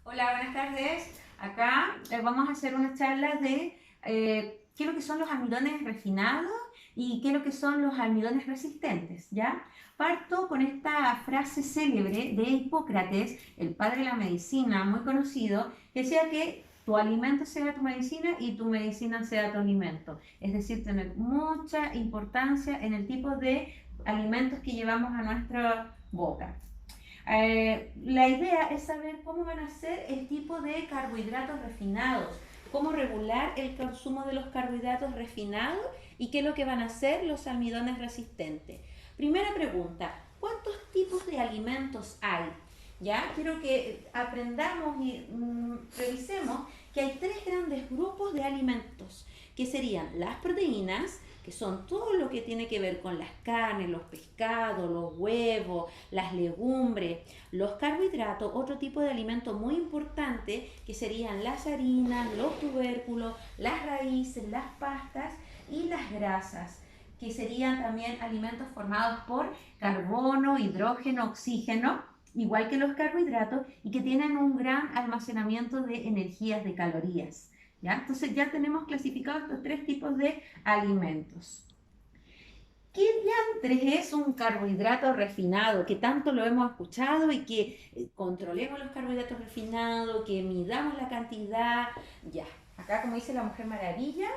Hola, buenas tardes. Acá vamos a hacer una charla de qué es lo que son los almidones refinados y qué es lo que son los almidones resistentes, ¿ya? Parto con esta frase célebre de Hipócrates, el padre de la medicina, muy conocido, que decía que tu alimento sea tu medicina y tu medicina sea tu alimento. Es decir, tener mucha importancia en el tipo de alimentos que llevamos a nuestra boca. La idea es saber cómo van a ser el tipo de carbohidratos refinados, cómo regular el consumo de los carbohidratos refinados y qué es lo que van a hacer los almidones resistentes. Primera pregunta, ¿cuántos tipos de alimentos hay? Ya quiero que aprendamos y revisemos que hay tres grandes grupos de alimentos, que serían las proteínas, que son todo lo que tiene que ver con las carnes, los pescados, los huevos, las legumbres, los carbohidratos, otro tipo de alimento muy importante que serían las harinas, los tubérculos, las raíces, las pastas y las grasas, que serían también alimentos formados por carbono, hidrógeno, oxígeno, igual que los carbohidratos, y que tienen un gran almacenamiento de energías, de calorías. ¿Ya? Entonces ya tenemos clasificados estos tres tipos de alimentos. ¿Qué diantres es un carbohidrato refinado? Que tanto lo hemos escuchado y que controlemos los carbohidratos refinados, que midamos la cantidad. Ya, acá como dice la Mujer Maravilla,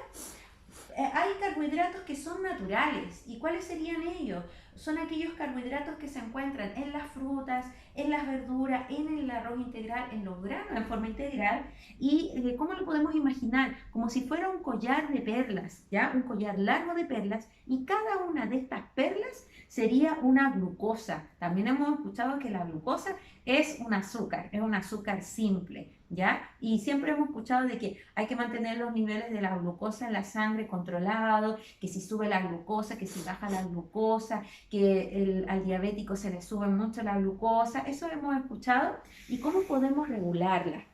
hay carbohidratos que son naturales. ¿Y cuáles serían ellos? Son aquellos carbohidratos que se encuentran en las frutas, en las verduras, en el arroz integral, en los granos en forma integral. ¿Y cómo lo podemos imaginar? Como si fuera un collar de perlas, ¿ya? Un collar largo de perlas, y cada una de estas perlas sería una glucosa. También hemos escuchado que la glucosa es un azúcar simple, ¿ya? Y siempre hemos escuchado de que hay que mantener los niveles de la glucosa en la sangre controlados, que si sube la glucosa, que si baja la glucosa, que al diabético se le sube mucho la glucosa. Eso hemos escuchado. ¿Y cómo podemos regularla?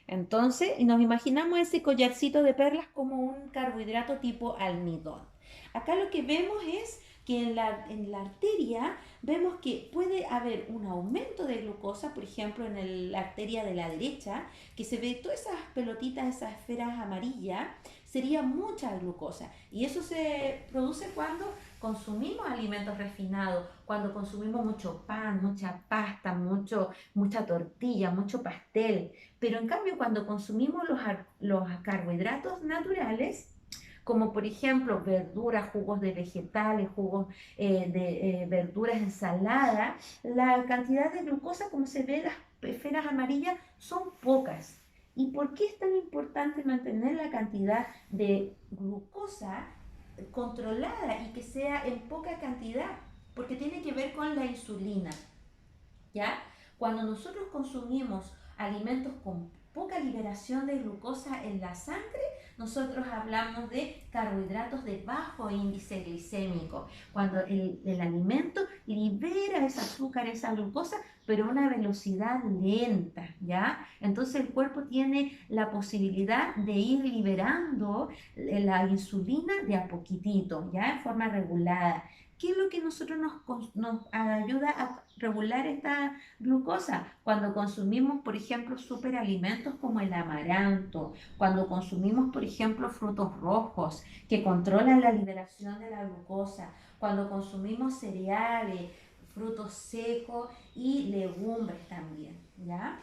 Entonces, nos imaginamos ese collarcito de perlas como un carbohidrato tipo almidón. Acá lo que vemos es que en la arteria vemos que puede haber un aumento de glucosa, por ejemplo, la arteria de la derecha, que se ve todas esas pelotitas, esas esferas amarillas, sería mucha glucosa. Y eso se produce cuando consumimos alimentos refinados, cuando consumimos mucho pan, mucha pasta, mucha tortilla, mucho pastel. Pero en cambio, cuando consumimos los carbohidratos naturales, como por ejemplo verduras, jugos de vegetales, jugos de verduras, ensalada, la cantidad de glucosa, como se ve, las esferas amarillas, son pocas. ¿Y por qué es tan importante mantener la cantidad de glucosa controlada y que sea en poca cantidad? Porque tiene que ver con la insulina. ¿Ya? Cuando nosotros consumimos alimentos con poca liberación de glucosa en la sangre, nosotros hablamos de carbohidratos de bajo índice glicémico. Cuando el alimento libera ese azúcar, esa glucosa, pero a una velocidad lenta, ¿ya? Entonces el cuerpo tiene la posibilidad de ir liberando la insulina de a poquitito, ¿ya? En forma regulada. ¿Qué es lo que nosotros nos ayuda a regular esta glucosa? Cuando consumimos, por ejemplo, superalimentos como el amaranto, cuando consumimos, por ejemplo, frutos rojos que controlan la liberación de la glucosa, cuando consumimos cereales, frutos secos y legumbres también, ¿ya?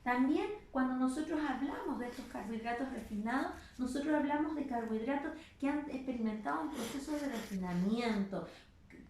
También cuando nosotros hablamos de estos carbohidratos refinados, nosotros hablamos de carbohidratos que han experimentado un proceso de refinamiento.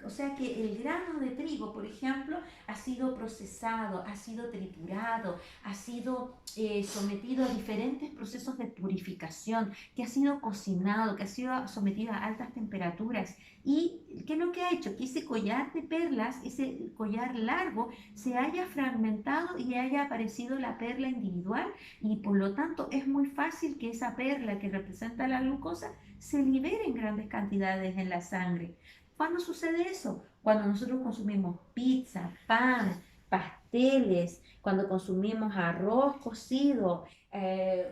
O sea que el grano de trigo, por ejemplo, ha sido procesado, ha sido triturado, ha sido sometido a diferentes procesos de purificación, que ha sido cocinado, que ha sido sometido a altas temperaturas. ¿Y qué es lo que ha hecho? Que ese collar de perlas, ese collar largo, se haya fragmentado y haya aparecido la perla individual, y por lo tanto es muy fácil que esa perla que representa la glucosa se libere en grandes cantidades en la sangre. ¿Cuándo sucede eso? Cuando nosotros consumimos pizza, pan, pasteles, cuando consumimos arroz cocido,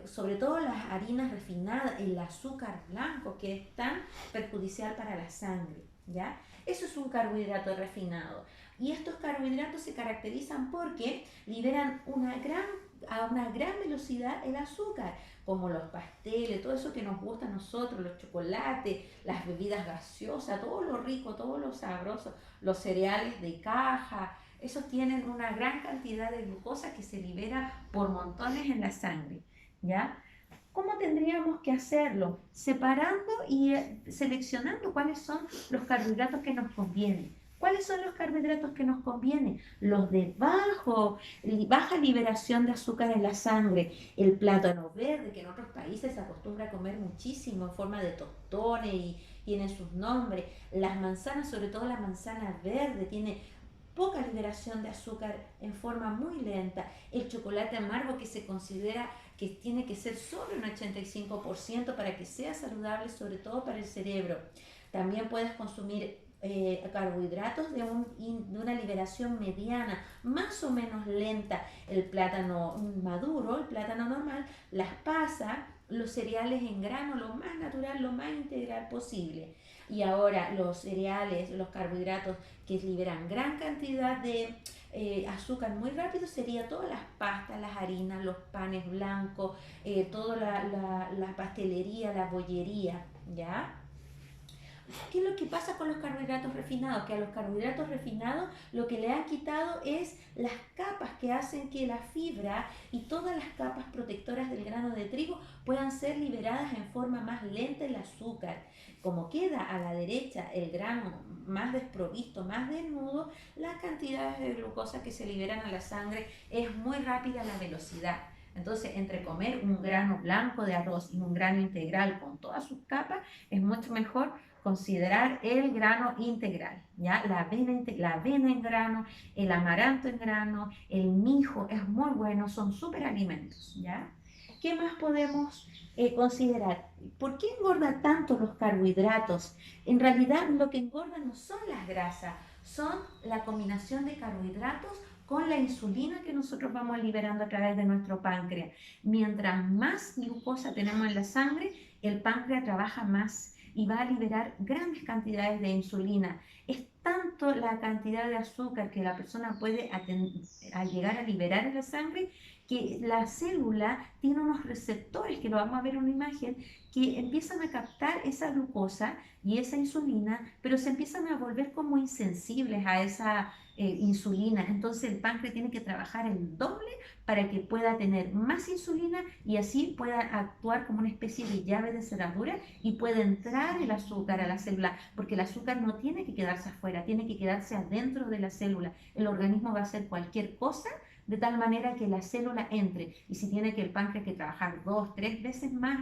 sobre todo las harinas refinadas, el azúcar blanco que es tan perjudicial para la sangre, ¿ya? Eso es un carbohidrato refinado. Y estos carbohidratos se caracterizan porque liberan una gran a una gran velocidad el azúcar, como los pasteles, todo eso que nos gusta a nosotros, los chocolates, las bebidas gaseosas, todo lo rico, todo lo sabroso, los cereales de caja, esos tienen una gran cantidad de glucosa que se libera por montones en la sangre, ¿ya? ¿Cómo tendríamos que hacerlo? Separando y seleccionando cuáles son los carbohidratos que nos convienen. ¿Cuáles son los carbohidratos que nos convienen? Los de baja liberación de azúcar en la sangre. El plátano verde, que en otros países se acostumbra a comer muchísimo en forma de tostones y tiene sus nombres. Las manzanas, sobre todo la manzana verde, tiene poca liberación de azúcar en forma muy lenta. El chocolate amargo, que se considera que tiene que ser sobre un 85% para que sea saludable, sobre todo para el cerebro. También puedes consumir carbohidratos de una liberación mediana, más o menos lenta. El plátano maduro, el plátano normal, las pasas, los cereales en grano, lo más natural, lo más integral posible. Y ahora los cereales, los carbohidratos que liberan gran cantidad de azúcar muy rápido sería todas las pastas, las harinas, los panes blancos, toda la pastelería, la bollería, ¿ya? ¿Qué es lo que pasa con los carbohidratos refinados? Que a los carbohidratos refinados lo que le han quitado es las capas que hacen que la fibra y todas las capas protectoras del grano de trigo puedan ser liberadas en forma más lenta el azúcar. Como queda a la derecha el grano más desprovisto, más desnudo, las cantidades de glucosa que se liberan a la sangre es muy rápida la velocidad. Entonces, entre comer un grano blanco de arroz y un grano integral con todas sus capas, es mucho mejor considerar el grano integral, ¿ya? La avena en grano, el amaranto en grano, el mijo es muy bueno, son superalimentos, ¿ya? ¿Qué más podemos considerar? ¿Por qué engorda tanto los carbohidratos? En realidad lo que engorda no son las grasas, son la combinación de carbohidratos con la insulina que nosotros vamos liberando a través de nuestro páncreas. Mientras más glucosa tenemos en la sangre, el páncreas trabaja más y va a liberar grandes cantidades de insulina. Es tanto la cantidad de azúcar que la persona puede llegar a liberar en la sangre que la célula tiene unos receptores, que lo vamos a ver en una imagen, que empiezan a captar esa glucosa y esa insulina, pero se empiezan a volver como insensibles a esa insulina. Entonces el páncreas tiene que trabajar el doble para que pueda tener más insulina y así pueda actuar como una especie de llave de cerradura y pueda entrar el azúcar a la célula, porque el azúcar no tiene que quedarse afuera, tiene que quedarse adentro de la célula. El organismo va a hacer cualquier cosa de tal manera que la célula entre, y si tiene que el páncreas que trabajar 2, 3 veces más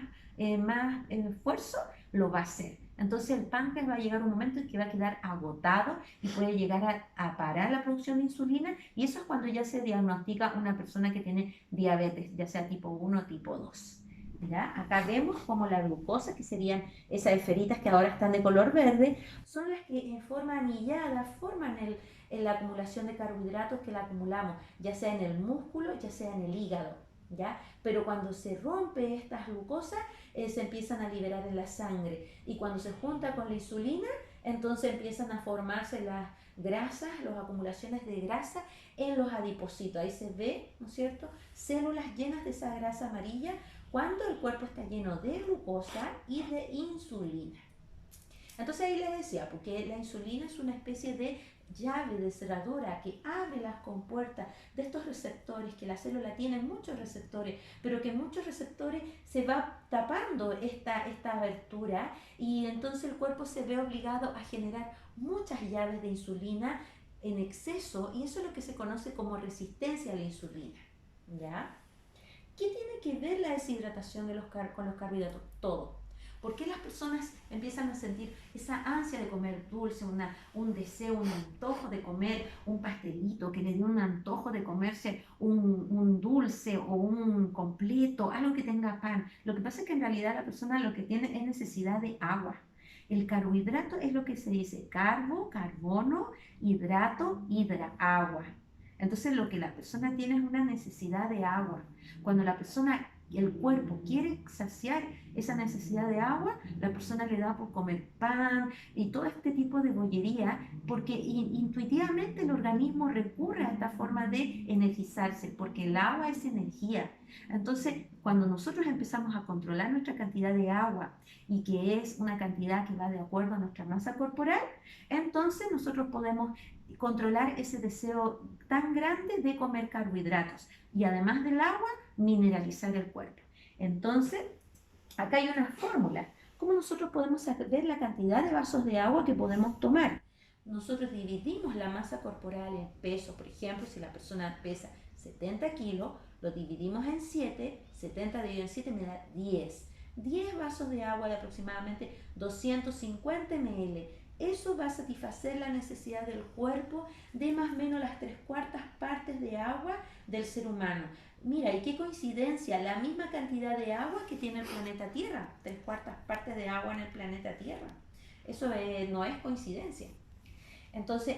esfuerzo, lo va a hacer. Entonces el páncreas va a llegar un momento en que va a quedar agotado y puede llegar a parar la producción de insulina, y eso es cuando ya se diagnostica una persona que tiene diabetes, ya sea tipo 1 o tipo 2. ¿Ya? Acá vemos como la glucosa, que serían esas esferitas que ahora están de color verde, son las que en forma anillada forman la acumulación de carbohidratos que la acumulamos, ya sea en el músculo, ya sea en el hígado. ¿Ya? Pero cuando se rompe estas glucosas, se empiezan a liberar en la sangre, y cuando se junta con la insulina, entonces empiezan a formarse las grasas, las acumulaciones de grasa en los adipocitos. Ahí se ve, ¿no es cierto?, células llenas de esa grasa amarilla cuando el cuerpo está lleno de glucosa y de insulina. Entonces ahí les decía, porque la insulina es una especie de llave de cerradura que abre las compuertas de estos receptores, que la célula tiene muchos receptores, pero que muchos receptores se va tapando esta abertura, y entonces el cuerpo se ve obligado a generar muchas llaves de insulina en exceso, y eso es lo que se conoce como resistencia a la insulina. ¿Ya? ¿Qué tiene que ver la deshidratación con los carbohidratos? Todo. ¿Por qué las personas empiezan a sentir esa ansia de comer dulce, un deseo, un antojo de comer un pastelito, que le dé un antojo de comerse un dulce o un completo, algo que tenga pan? Lo que pasa es que en realidad la persona lo que tiene es necesidad de agua. El carbohidrato es lo que se dice carbo, carbono, hidrato, hidra, agua. Entonces lo que la persona tiene es una necesidad de agua. Cuando la persona y el cuerpo quiere saciar esa necesidad de agua, la persona le da por comer pan y todo este tipo de bollería, porque intuitivamente el organismo recurre a esta forma de energizarse, porque el agua es energía. Entonces, cuando nosotros empezamos a controlar nuestra cantidad de agua y que es una cantidad que va de acuerdo a nuestra masa corporal, entonces nosotros podemos controlar ese deseo tan grande de comer carbohidratos y además del agua, mineralizar el cuerpo. Entonces, acá hay una fórmula. ¿Cómo nosotros podemos saber la cantidad de vasos de agua que podemos tomar? Nosotros dividimos la masa corporal en peso. Por ejemplo, si la persona pesa 70 kilos, lo dividimos en 7, 70 dividido en 7 me da 10. 10 vasos de agua de aproximadamente 250 ml. Eso va a satisfacer la necesidad del cuerpo de más o menos las 3/4 partes de agua del ser humano. Mira, y qué coincidencia, la misma cantidad de agua que tiene el planeta Tierra, 3/4 partes de agua en el planeta Tierra. Eso no es coincidencia. Entonces,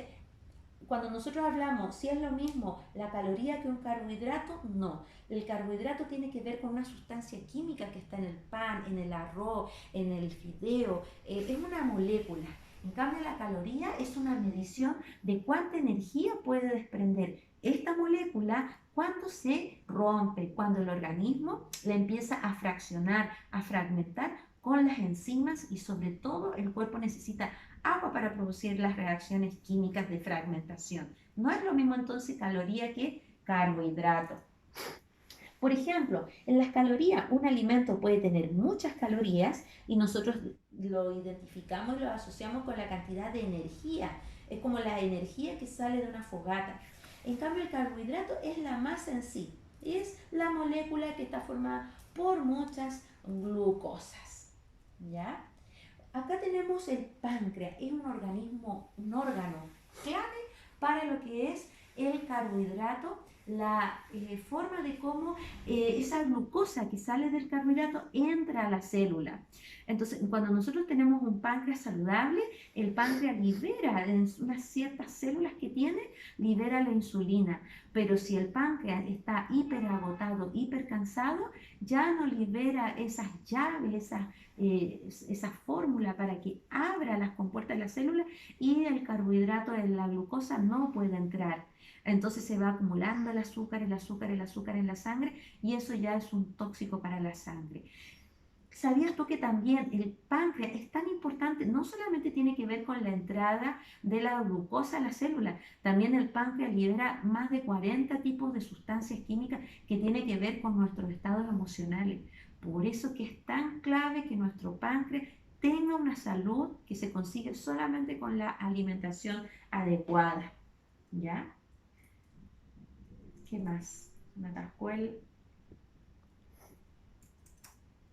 cuando nosotros hablamos si es lo mismo la caloría que un carbohidrato, no. El carbohidrato tiene que ver con una sustancia química que está en el pan, en el arroz, en el fideo, es una molécula. En cambio, la caloría es una medición de cuánta energía puede desprender esta molécula cuando se rompe, cuando el organismo la empieza a fraccionar, a fragmentar con las enzimas y sobre todo el cuerpo necesita agua para producir las reacciones químicas de fragmentación. No es lo mismo entonces caloría que carbohidrato. Por ejemplo, en las calorías, un alimento puede tener muchas calorías y nosotros lo identificamos y lo asociamos con la cantidad de energía. Es como la energía que sale de una fogata. En cambio, el carbohidrato es la masa en sí. Es la molécula que está formada por muchas glucosas. ¿Ya? Acá tenemos el páncreas, es un órgano clave para lo que es el carbohidrato, la forma de cómo esa glucosa que sale del carbohidrato entra a la célula. Entonces, cuando nosotros tenemos un páncreas saludable, el páncreas libera en unas ciertas células que tiene, libera la insulina. Pero si el páncreas está hiperagotado, hipercansado, ya no libera esas llaves, esa fórmula para que abra las compuertas de la célula y el carbohidrato de la glucosa no puede entrar. Entonces se va acumulando el azúcar, el azúcar, el azúcar en la sangre y eso ya es un tóxico para la sangre. ¿Sabías tú que también el páncreas es tan importante? No solamente tiene que ver con la entrada de la glucosa a la célula, también el páncreas libera más de 40 tipos de sustancias químicas que tienen que ver con nuestros estados emocionales. Por eso que es tan clave que nuestro páncreas tenga una salud que se consigue solamente con la alimentación adecuada. ¿Ya? ¿Qué más? Me atascó el...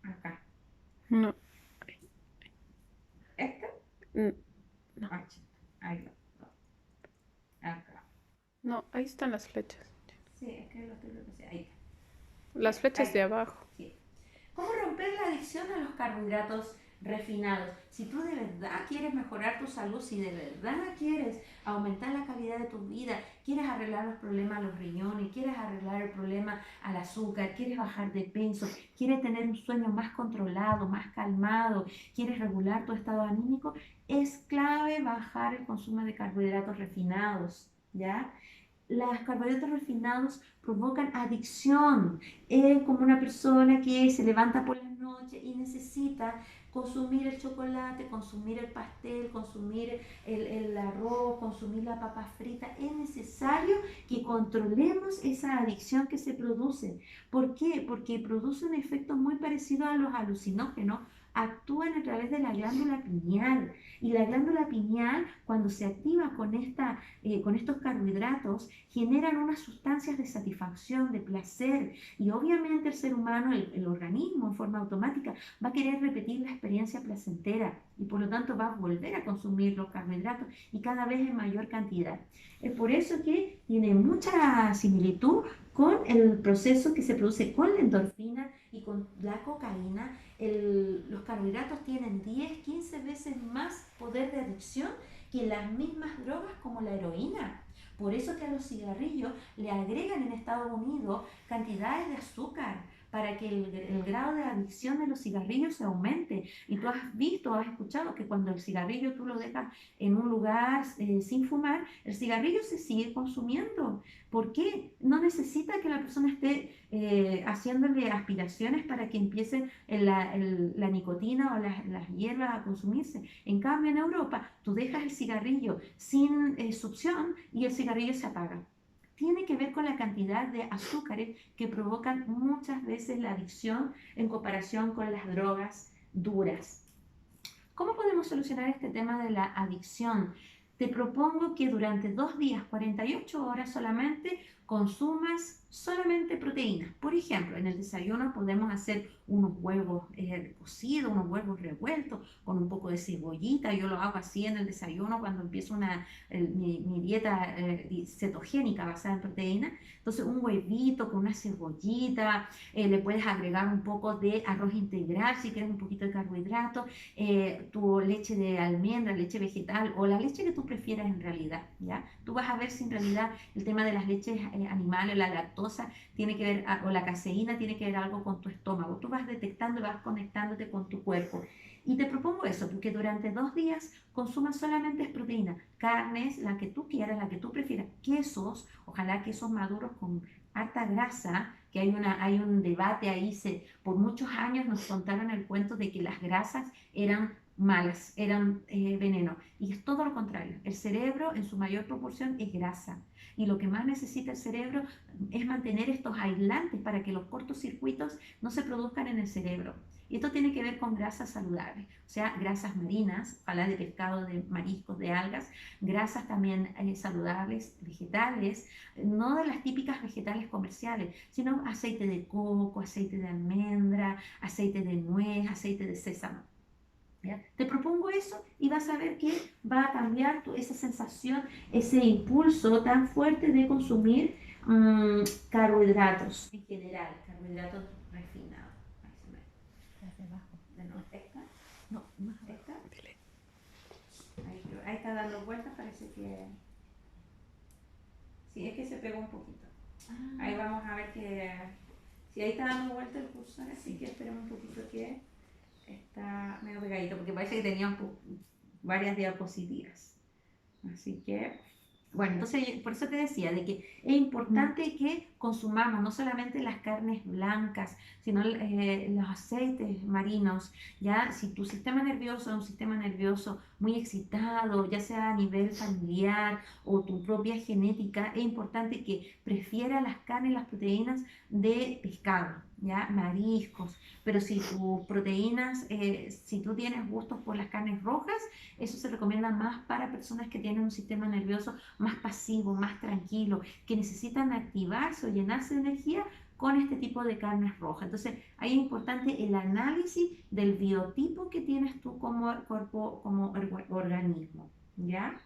acá. No. ¿Este? No. Ahí va. Acá. No, ahí están las flechas. Sí, es que lo estoy repasando. Ahí está. Las flechas Ahí. de abajo. Sí. ¿Cómo romper la adicción a los carbohidratos refinados? Si tú de verdad quieres mejorar tu salud, si de verdad quieres aumentar la calidad de tu vida, quieres arreglar los problemas a los riñones, quieres arreglar el problema al azúcar, quieres bajar de peso, quieres tener un sueño más controlado, más calmado, quieres regular tu estado anímico, es clave bajar el consumo de carbohidratos refinados, ¿ya? Los carbohidratos refinados provocan adicción. Es como una persona que se levanta por las noches y necesita consumir el chocolate, consumir el pastel, consumir el arroz, consumir la papa frita. Es necesario que controlemos esa adicción que se produce. ¿Por qué? Porque produce un efecto muy parecido a los alucinógenos. Actúan a través de la glándula pineal y la glándula pineal cuando se activa con estos carbohidratos generan unas sustancias de satisfacción, de placer y obviamente el ser humano, el organismo en forma automática va a querer repetir la experiencia placentera y por lo tanto va a volver a consumir los carbohidratos y cada vez en mayor cantidad. Es por eso que tiene mucha similitud con el proceso que se produce con la endorfina y con la cocaína. Los carbohidratos tienen 10, 15 veces más poder de adicción que las mismas drogas como la heroína. Por eso que a los cigarrillos le agregan en Estados Unidos cantidades de azúcar, para que el grado de adicción de los cigarrillos se aumente. Y tú has visto, has escuchado que cuando el cigarrillo tú lo dejas en un lugar sin fumar, el cigarrillo se sigue consumiendo. ¿Por qué? No necesita que la persona esté haciéndole aspiraciones para que empiece la nicotina o las hierbas a consumirse. En cambio, en Europa, tú dejas el cigarrillo sin succión y el cigarrillo se apaga. Tiene que ver con la cantidad de azúcares que provocan muchas veces la adicción en comparación con las drogas duras. ¿Cómo podemos solucionar este tema de la adicción? Te propongo que durante 2 días, 48 horas solamente, consumas solamente proteínas. Por ejemplo, en el desayuno podemos hacer unos huevos cocidos, unos huevos revueltos con un poco de cebollita. Yo lo hago así en el desayuno cuando empiezo mi dieta cetogénica basada en proteínas. Entonces, un huevito con una cebollita, le puedes agregar un poco de arroz integral si quieres un poquito de carbohidrato, tu leche de almendra, leche vegetal o la leche que tú prefieras en realidad, ¿ya? Tú vas a ver si en realidad el tema de las leches animales, la lactosa, tiene que ver, o la caseína tiene que ver algo con tu estómago. Tú vas detectando y vas conectándote con tu cuerpo. Y te propongo eso, porque durante 2 días consumas solamente proteína, carnes, la que tú quieras, la que tú prefieras, quesos, ojalá quesos maduros con harta grasa, que hay un debate ahí, por muchos años nos contaron el cuento de que las grasas eran malas, eran veneno. Y es todo lo contrario. El cerebro en su mayor proporción es grasa. Y lo que más necesita el cerebro es mantener estos aislantes para que los cortocircuitos no se produzcan en el cerebro. Y esto tiene que ver con grasas saludables, o sea, grasas marinas, ojalá de pescado, de mariscos, de algas, grasas también saludables, vegetales, no de las típicas vegetales comerciales, sino aceite de coco, aceite de almendra, aceite de nuez, aceite de sésamo. ¿Ya? Te propongo eso y vas a ver que va a cambiar esa sensación, ese impulso tan fuerte de consumir carbohidratos en general, carbohidratos refinados. Ahí se me hacia abajo. De nuevo, esta. No, más esta. Ahí está dando vueltas, parece que... Sí, es que se pegó un poquito. Ahí vamos a ver que... Si ahí está dando vuelta el cursor, así que esperemos un poquito que... Está medio pegadito porque parece que teníamos varias diapositivas. Así que, bueno, entonces por eso te decía de que es importante que consumamos no solamente las carnes blancas, sino los aceites marinos. Ya, si tu sistema nervioso es un sistema nervioso muy excitado, ya sea a nivel familiar o tu propia genética, es importante que prefiera las carnes y las proteínas de pescado, ya, mariscos. Pero si tus proteínas, si tú tienes gustos por las carnes rojas, eso se recomienda más para personas que tienen un sistema nervioso más pasivo, más tranquilo, que necesitan activarse o llenarse de energía con este tipo de carnes rojas. Entonces, ahí es importante el análisis del biotipo que tienes tú como cuerpo, como organismo, ¿ya?